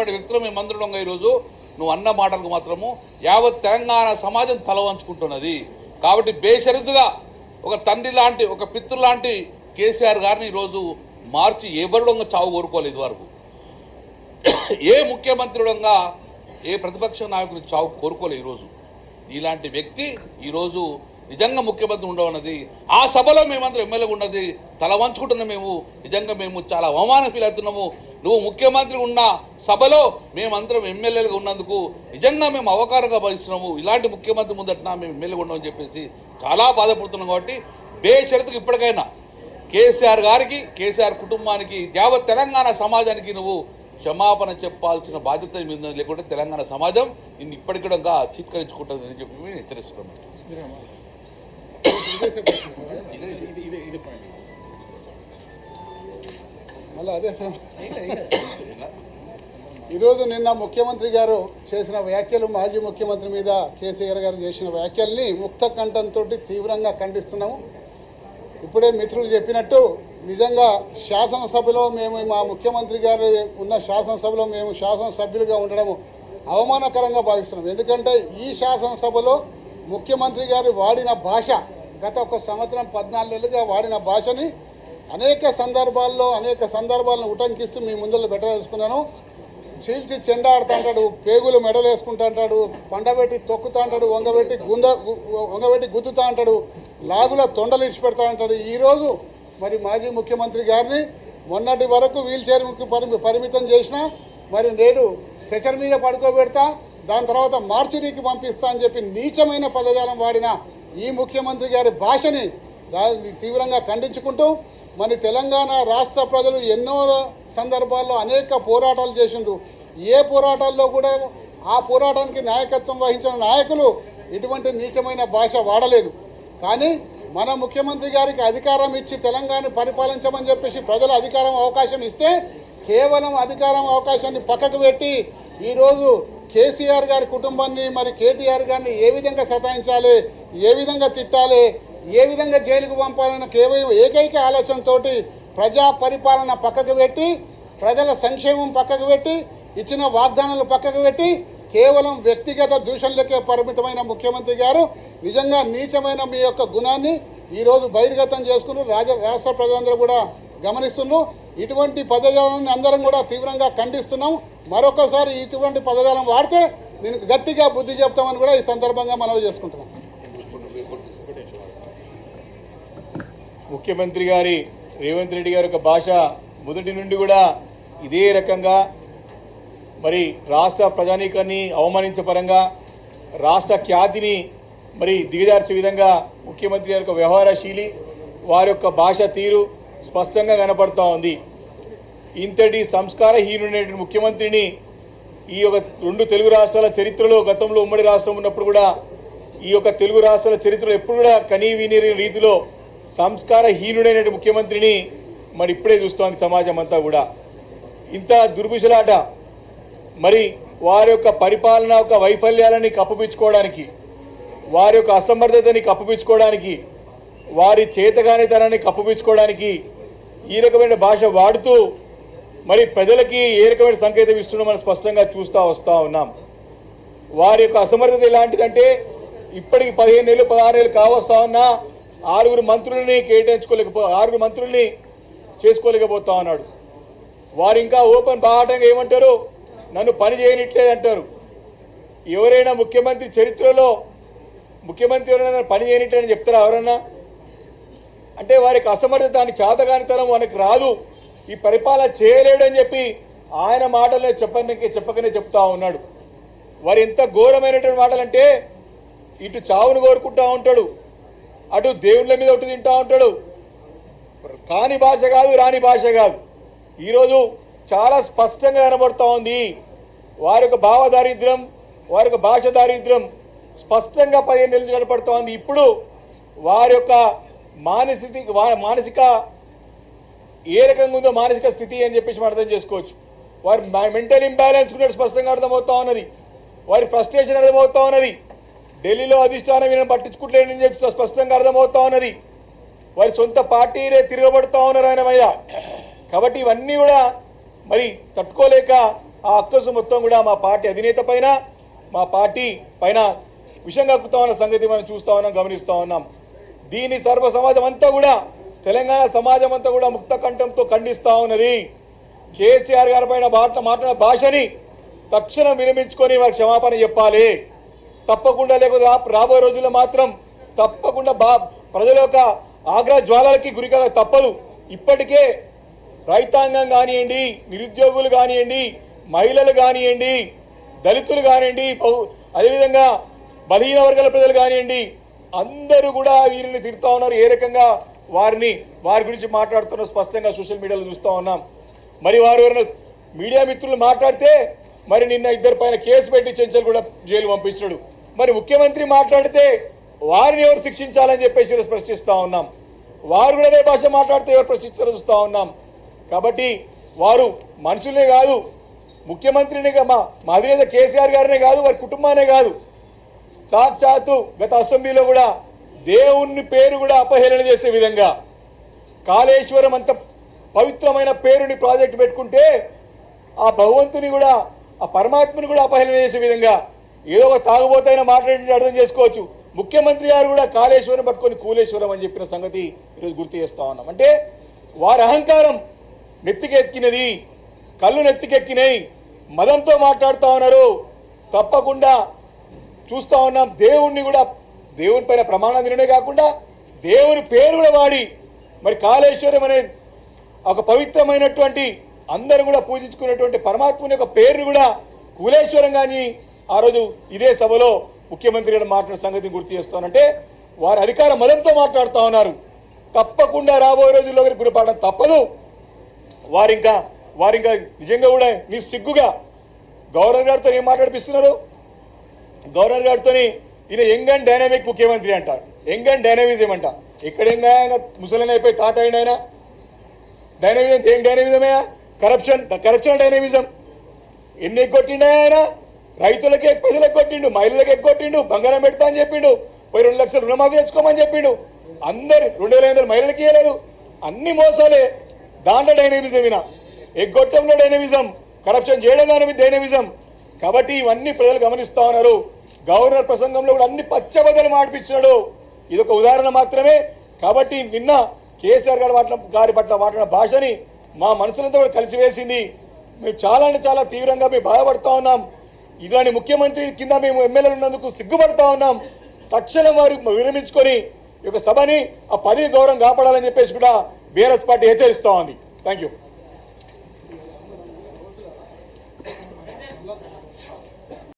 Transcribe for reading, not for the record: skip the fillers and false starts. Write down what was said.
ఉన్నటువంటి వ్యక్తులు మేమందరం ఈరోజు నువ్వు అన్న మాటలకు మాత్రము యావత్ తెలంగాణ సమాజం తల వంచుకుంటున్నది. కాబట్టి బేషరతుగా ఒక తండ్రి లాంటి ఒక పితృ లాంటి కేసీఆర్ గారిని ఈరోజు మార్చి ఎవరిడంగా చావు కోరుకోలేదు వరకు. ఏ ముఖ్యమంత్రిడంగా ఏ ప్రతిపక్ష నాయకుడిని చావు కోరుకోలేదు. ఈరోజు ఇలాంటి వ్యక్తి ఈరోజు నిజంగా ముఖ్యమంత్రి ఉండవన్నది ఆ సభలో మేమందరం ఎమ్మెల్యేగా ఉన్నది తల వంచుకుంటున్నాం. నిజంగా మేము చాలా అవమానం ఫీల్ అవుతున్నాము. నువ్వు ముఖ్యమంత్రి ఉన్న సభలో మేమందరం ఎమ్మెల్యేలుగా ఉన్నందుకు నిజంగా మేము అవకారంగా భావిస్తున్నాము. ఇలాంటి ముఖ్యమంత్రి ముందట మేము ఎమ్మెల్యేగా ఉన్నామని చెప్పేసి చాలా బాధపడుతున్నాం. కాబట్టి బేషరతుకు ఇప్పటికైనా కేసీఆర్ గారికి కేసీఆర్ కుటుంబానికి యావత్ తెలంగాణ సమాజానికి నువ్వు క్షమాపణ చెప్పాల్సిన బాధ్యత మీద, లేకుంటే తెలంగాణ సమాజం నిన్ను ఇప్పటికీ చిత్కరించుకుంటుంది అని చెప్పి మేము హెచ్చరిస్తున్నాం. ఈరోజు నిన్న ముఖ్యమంత్రి గారు చేసిన వ్యాఖ్యలు, మాజీ ముఖ్యమంత్రి మీద కేసీఆర్ గారు చేసిన వ్యాఖ్యల్ని ముక్త కంఠంతో తీవ్రంగా ఖండిస్తున్నాము. ఇప్పుడే మిత్రులు చెప్పినట్టు నిజంగా శాసనసభలో మేము మా ముఖ్యమంత్రి గారు ఉన్న శాసనసభలో మేము శాసనసభ్యులుగా ఉండడం అవమానకరంగా భావిస్తున్నాం. ఎందుకంటే ఈ శాసనసభలో ముఖ్యమంత్రి గారు వాడిన భాష, గత ఒక సంవత్సరం 14 నెలలుగా వాడిన భాషని అనేక సందర్భాలను ఉటంకిస్తూ మీ ముందర పెట్టదలుచుకున్నాను. చీల్చి చెండాడుతూ అంటాడు, పేగులు మెడలు వేసుకుంటూ అంటాడు, పండబెట్టి తొక్కుతూ అంటాడు, వంగబెట్టి గుద్దుతూ అంటాడు, లాగుల తొండలు ఇడిచిపెడతా అంటాడు. ఈరోజు మరి మాజీ ముఖ్యమంత్రి గారిని మొన్నటి వరకు వీల్ చైర్కి పరిమితం చేసినా మరి నేడు స్ట్రెచర్ మీద పడుకోబెడతా, దాని తర్వాత మార్చురీకి పంపిస్తా అని చెప్పి నీచమైన పదజాలం వాడిన ఈ ముఖ్యమంత్రి గారి భాషని తీవ్రంగా ఖండించుకుంటూ మరి తెలంగాణ రాష్ట్ర ప్రజలు ఎన్నో సందర్భాల్లో అనేక పోరాటాలు చేసిండ్రు. ఏ పోరాటాల్లో కూడా ఆ పోరాటానికి నాయకత్వం వహించిన నాయకులు ఇటువంటి నీచమైన భాష వాడలేదు. కానీ మన ముఖ్యమంత్రి గారికి అధికారం ఇచ్చి తెలంగాణ పరిపాలించమని చెప్పేసి ప్రజలు అధికారం అవకాశం ఇస్తే కేవలం అధికారం అవకాశాన్ని పక్కకు పెట్టి ఈరోజు కేసీఆర్ గారి కుటుంబాన్ని మరి కేటీఆర్ గారిని ఏ విధంగా సతాయించాలి, ఏ విధంగా తిట్టాలి, ఏ విధంగా జైలుకు పంపాలన్న కేవలం ఏకైక ఆలోచనతో ప్రజా పరిపాలన పక్కకు పెట్టి, ప్రజల సంక్షేమం పక్కకు పెట్టి, ఇచ్చిన వాగ్దానాలు పక్కకు పెట్టి కేవలం వ్యక్తిగత దూషణలకే పరిమితమైన ముఖ్యమంత్రి గారు నిజంగా నీచమైన మీ యొక్క గుణాన్ని ఈరోజు బహిర్గతం చేసుకుని రాష్ట్ర ప్రజలందరూ కూడా గమనిస్తున్నారు. ఇటువంటి పదజాలాన్ని అందరం కూడా తీవ్రంగా ఖండిస్తున్నాం. మరొకసారి ఇటువంటి పదజాలం వాడితే నేను గట్టిగా బుద్ధి చెప్తామని కూడా ఈ సందర్భంగా మనవి చేసుకుంటున్నాం. ముఖ్యమంత్రి గారి రేవంత్ రెడ్డి గారి యొక్క భాష మొదటి నుండి కూడా ఇదే రకంగా మరి రాష్ట్ర ప్రజానీకాన్ని అవమానించే పరంగా రాష్ట్ర ఖ్యాతిని మరి దిగజార్చే విధంగా ముఖ్యమంత్రి గారి యొక్క వ్యవహారశీలి వారి యొక్క భాష తీరు స్పష్టంగా కనపడుతూ ఉంది. ఇంతటి సంస్కారహీనుడైన ముఖ్యమంత్రిని ఈ యొక్క 2 తెలుగు రాష్ట్రాల చరిత్రలో, గతంలో ఉమ్మడి రాష్ట్రం ఉన్నప్పుడు కూడా ఈ యొక్క తెలుగు రాష్ట్రాల చరిత్రలో ఎప్పుడు కూడా కనీ విని రీతిలో సంస్కారహీనుడైన ముఖ్యమంత్రిని మరి ఇప్పుడే చూస్తోంది సమాజం అంతా కూడా. ఇంత దుర్భుషలాట మరి వారి యొక్క పరిపాలన యొక్క వైఫల్యాలని కప్పిపుచ్చుకోవడానికి, వారి యొక్క అసమర్థతని కప్పిపుచ్చుకోవడానికి, వారి చేతగానితనాన్ని కప్పిపుచ్చుకోవడానికి ఈ రకమైన భాష వాడుతూ మరి ప్రజలకి ఏ రకమైన సంకేతం ఇస్తున్నాం మనం స్పష్టంగా వస్తూ ఉన్నాం. వారి యొక్క అసమర్థత ఎలాంటిదంటే ఇప్పటికి 15 నెలలు 16 నెలలు కావస్తా ఉన్నా 6 మంత్రులని చేసుకోలేకపోతా ఉన్నాడు. వారు ఇంకా ఓపెన్ బాహాటంగా ఏమంటారు, నన్ను పని చేయనిట్లేదు అంటారు. ఎవరైనా ముఖ్యమంత్రి చరిత్రలో ముఖ్యమంత్రి ఎవరైనా పని చేయనిట్లేదని చెప్తారా ఎవరన్నా? అంటే వారికి అసమర్థత అని చేతగానితనం మనకు రాదు, ఈ పరిపాలన చేయలేడని చెప్పి ఆయన మాటలే చెప్పకనే చెప్తా ఉన్నాడు. వారు ఎంత ఘోరమైనటువంటి మాటలంటే ఇటు చావును కోరుకుంటూ ఉంటాడు, అటు దేవుళ్ళ మీద ఒకటి తింటూ ఉంటాడు. కాని భాష కాదు, రాని భాష కాదు. ఈరోజు చాలా స్పష్టంగా కనబడుతూ ఉంది వారి యొక్క భావ దారిద్ర్యం, వారి యొక్క భాష దారిద్ర్యం స్పష్టంగా 15 నెలలు కనపడుతూ ఉంది. ఇప్పుడు వారి యొక్క మానసిక ఏ రకంగా ఉందో మానసిక స్థితి అని చెప్పేసి మనం అర్థం చేసుకోవచ్చు. వారి మెంటల్ ఇంబ్యాలెన్స్ కూడా స్పష్టంగా అర్థమవుతా ఉన్నది, వారి ఫ్రస్ట్రేషన్ అర్థమవుతా ఉన్నది. ఢిల్లీలో అధిష్టానం ఈయన పట్టించుకుంటలేదని చెప్పి స్పష్టంగా అర్థమవుతా ఉన్నది. వారి సొంత పార్టీలే తిరగబడుతూ ఉన్నారు ఆయన మీద. కాబట్టి ఇవన్నీ కూడా మరి తట్టుకోలేక ఆ అక్కసు మొత్తం కూడా మా పార్టీ అధినేత పైన మా పార్టీ పైన విషం కక్కుతా ఉన్న సంగతి మనం చూస్తూ ఉన్నాం, గమనిస్తూ ఉన్నాం. దీని సర్వ సమాజం అంతా కూడా తెలంగాణ సమాజం అంతా కూడా ముక్త కంఠంతో ఖండిస్తూ ఉన్నది. కేసీఆర్ గారి పైన మాట్లాడిన భాషని తక్షణం విరమించుకొని వారికి క్షమాపణ చెప్పాలి తప్పకుండా. లేకపోతే రాబోయే రోజుల్లో మాత్రం తప్పకుండా ప్రజల యొక్క ఆగ్రహ జ్వాలలకి గురికాక తప్పదు. ఇప్పటికే రైతాంగం కానివ్వండి, నిరుద్యోగులు కానివ్వండి, మహిళలు కానివ్వండి, దళితులు కానివ్వండి, అదేవిధంగా బలహీన వర్గాల ప్రజలు కానివ్వండి, అందరూ కూడా వీరిని తిడుతూ ఉన్నారు. ఏ రకంగా వారి గురించి మాట్లాడుతున్న స్పష్టంగా సోషల్ మీడియాలో చూస్తూ ఉన్నాం. మరి వారు ఎవరైనా మీడియా మిత్రులు మాట్లాడితే మరి నిన్న ఇద్దరి పైన కేసు పెట్టి చెంచల్ కూడా జైలు పంపించాడు. మరి ముఖ్యమంత్రి మాట్లాడితే వారిని ఎవరు శిక్షించాలని చెప్పేసి ప్రశ్నిస్తూ ఉన్నాం. వారు కూడా అదే భాష మాట్లాడితే ఎవరు ప్రశ్నించాలో చూస్తూ ఉన్నాం. కాబట్టి వారు మనుషులనే కాదు, ముఖ్యమంత్రిని మా అధినేత కేసీఆర్ గారినే కాదు, వారి కుటుంబానే కాదు, సాక్షాత్తు గత అసెంబ్లీలో కూడా దేవుని పేరు కూడా అపహేళన చేసే విధంగా కాళేశ్వరం అంత పవిత్రమైన పేరుని ప్రాజెక్టు పెట్టుకుంటే ఆ భగవంతుని కూడా ఆ పరమాత్మని కూడా అపహేళన చేసే విధంగా ఏదో ఒక తాగుబోతైనా మాట్లాడి అర్థం చేసుకోవచ్చు. ముఖ్యమంత్రి గారు కూడా కాళేశ్వరం పట్టుకొని కూలేశ్వరం అని చెప్పిన సంగతి ఈరోజు గుర్తు చేస్తూ ఉన్నాం. అంటే వారి అహంకారం నెత్తికెక్కినది, కళ్ళు నెత్తికెక్కినాయి, మదంతో మాట్లాడుతూ ఉన్నారు. తప్పకుండా చూస్తూ ఉన్నాం. దేవుణ్ణి కూడా దేవుని పైన ప్రమాణం తినడే కాకుండా దేవుని పేరు కూడా వాడి మరి కాళేశ్వరం అనే ఒక పవిత్రమైనటువంటి అందరూ కూడా పూజించుకునేటువంటి పరమాత్మని యొక్క పేరుని కూడా కూలేశ్వరం కానీ ఆ రోజు ఇదే సభలో ముఖ్యమంత్రి గారు మాట్లాడిన సంగతిని గుర్తు చేస్తానంటే వారి అధికార మదంతో మాట్లాడుతూ ఉన్నారు. తప్పకుండా రాబోయే రోజుల్లో గురిపడడం తప్పదు. వారింకా నిజంగా కూడా నీ సిగ్గుగా గవర్నర్ గారితో ఏం మాట్లాడిపిస్తున్నారు? గవర్నర్ గారితో ఈయన యంగ్ అండ్ డైనామిక్ ముఖ్యమంత్రి అంట, యంగ్ అండ్ డైనామిజం అంట. ఎక్కడ ముసలిని అయిపోయి తాత అయిన ఆయన డైనామిజం ఏం డైనామిజమేనా? కరప్షన్ డైనామిజం. ఎన్ని ఎగ్గొట్టిండు ఆయన? రైతులకి ప్రజలకు ఎగ్గొట్టిండు, మహిళలకు ఎగ్గొట్టిండు, బంగారం పెడతా అని చెప్పిండు, పోయి 2 లక్షలు రుణమాఫీ తెచ్చుకోమని చెప్పిండు. అందరు 2,500 మహిళలకి ఇవ్వలేదు. అన్ని మోసాలే. దాంట్లో డైనమిజం వినా, ఎగ్గొట్టంలో డైనమిజం, కరప్షన్ చేయడం డైనమిజం. కాబట్టి ఇవన్నీ ప్రజలు గమనిస్తూ ఉన్నారు. గవర్నర్ ప్రసంగంలో కూడా అన్ని పచ్చబద్దలు మాడిపించినాడు. ఇదొక ఉదాహరణ మాత్రమే. కాబట్టి నిన్న కేసీఆర్ గారి పట్ల మాట్లాడిన భాషని మా మనసులంతా కూడా కలిసివేసింది. మేము చాలా అంటే చాలా తీవ్రంగా మేము బాధపడుతూ ఉన్నాం. ఇలాంటి ముఖ్యమంత్రి కింద మేము ఎమ్మెల్యేలు ఉన్నందుకు సిగ్గుపడుతూ ఉన్నాం. తక్షణం వారు విరమించుకొని ఈ యొక్క సభని ఆ పదవి గౌరవం కాపాడాలని చెప్పేసి కూడా బీఆర్ఎస్ పార్టీ హెచ్చరిస్తూ ఉంది. Thank you.